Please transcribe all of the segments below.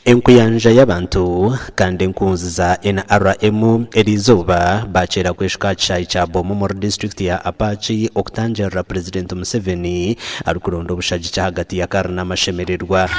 Enkuyanja y'abantu kandi enkunzi za NRM erizoba bachera kweshuka chai chabo mu district ya Apache okutangira President Museveni arukuronda obushaji cha hagati ya karna amashemererwa.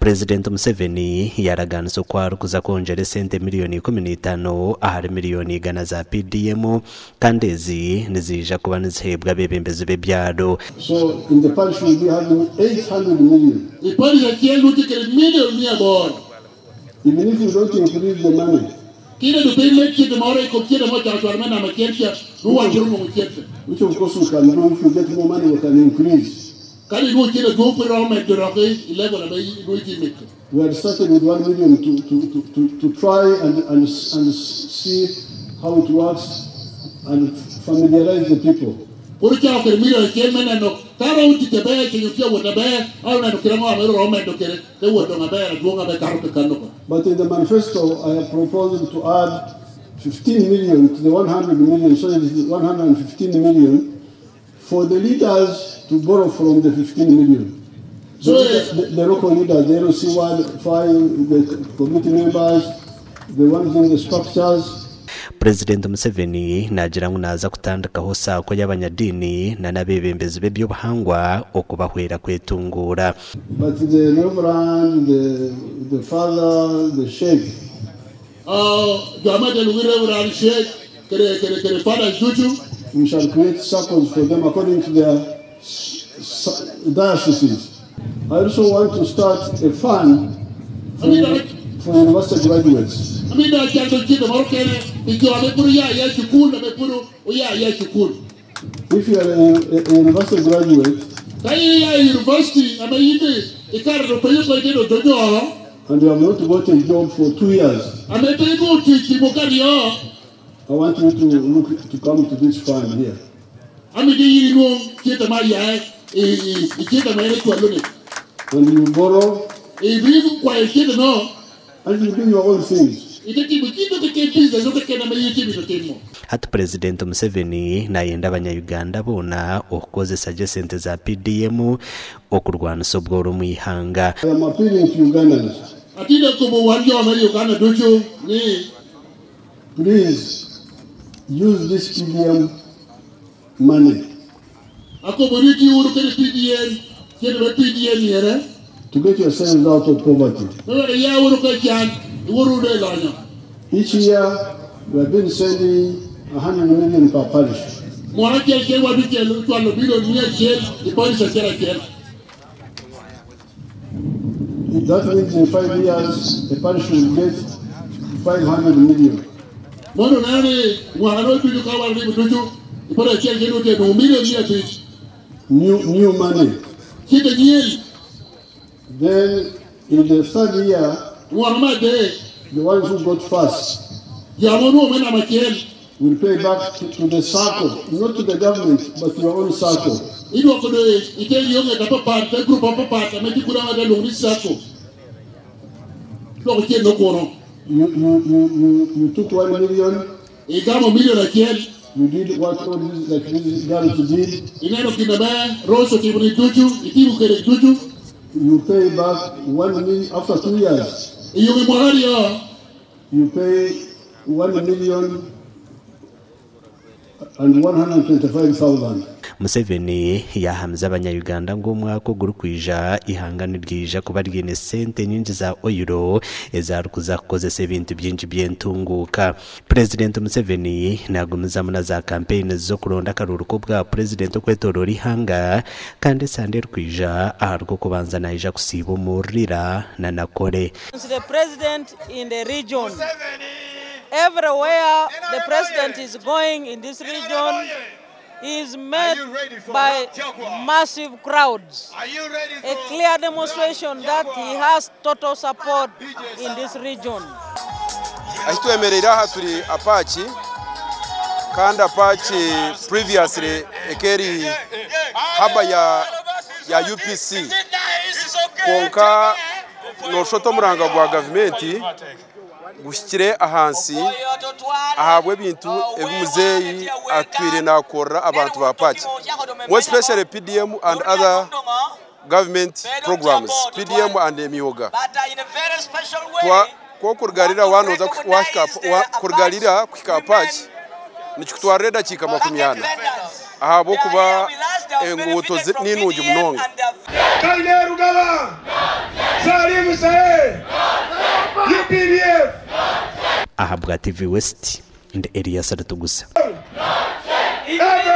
President Museveni yaraganso kwa kuza konjere sente milioni 15 ahari milioni gana za PDM kandezi nizija kuba nizihebwa bebembeze bebyado. So in the parish we will be having 800 million. The parish can look at a million near board. Even if you don't increase the money. Kile do payment kile mara iko kile moja watu armena makientia ruwa jurumu mkientia. Which of course we can do. If you get more money we can increase. We had started with 1 million to try and see how it works and familiarize the people. But in the manifesto, I have proposed to add 15 million to the 100 million, so it is 115 million for the leaders to borrow from the 15 million. So the local leaders, the LOC1, 5, the committee members, the ones in the structures. President Museveni nagira naza kutandika hosa ko y'abanyadini na nabebembeze beby'ubuhangwa okubahwera kwetungura. But the reverend, the father, the sheikh, we shall create circles for them according to their dioceses. I also want to start a fund for university graduates. If you are a university graduate and you have not got a job for 2 years, I want you to come to this fund here. And you borrow and you do your own things. Hati President Museveni na yenda abanya-Uganda bona okukozesa sente za PDM okurwanisa obworo mu ihanga. I am appealing to Ugandans. Please use this PDM money to get yourselves out of poverty. Each year we have been sending 100 million per parish. That means in 5 years a parish will get 500 million. New money. Then in the third year, the ones who got first will pay back to the circle, not to the government, but to your own circle. You took 1 million. You did what all these like these girls did. You pay back 1 million after 2 years. You pay 1,125,000. Museveni yahamza abanya-Uganda ngo mwako gurukwija ihangana ryija kuba ryene sente nyinji za oiro ezarukuza kukozesa ibintu byinji byentunguka. President Museveni nagumiza muna za campaign zo kuronda karuruko bwa president okwetorora ihanga kandi sande rkwija aharwo kubanza naija kusiba umurira na nakore. The president in the region, everywhere the president is going in this region, he is met by massive crowds. A clear demonstration that he has total support in this region. Ahitwemerera haturi Apache kandi Apache previously ekeri haba ya UPC konka noshota muranga gwa government gushyikire ahansi ahabwe bintu ebimuzeyi atwire nakora abantu bapaki more especially PDM and other government programs PDM and emyoga kwa kurgarira wanoza kurgarira kwikapaki nikutwareda chika makumyana ahabo kuba enguto ninungi munonga Kaine Rugaba Salim Sae UPDF ahabwa TV West and Elias Ratugusa. Every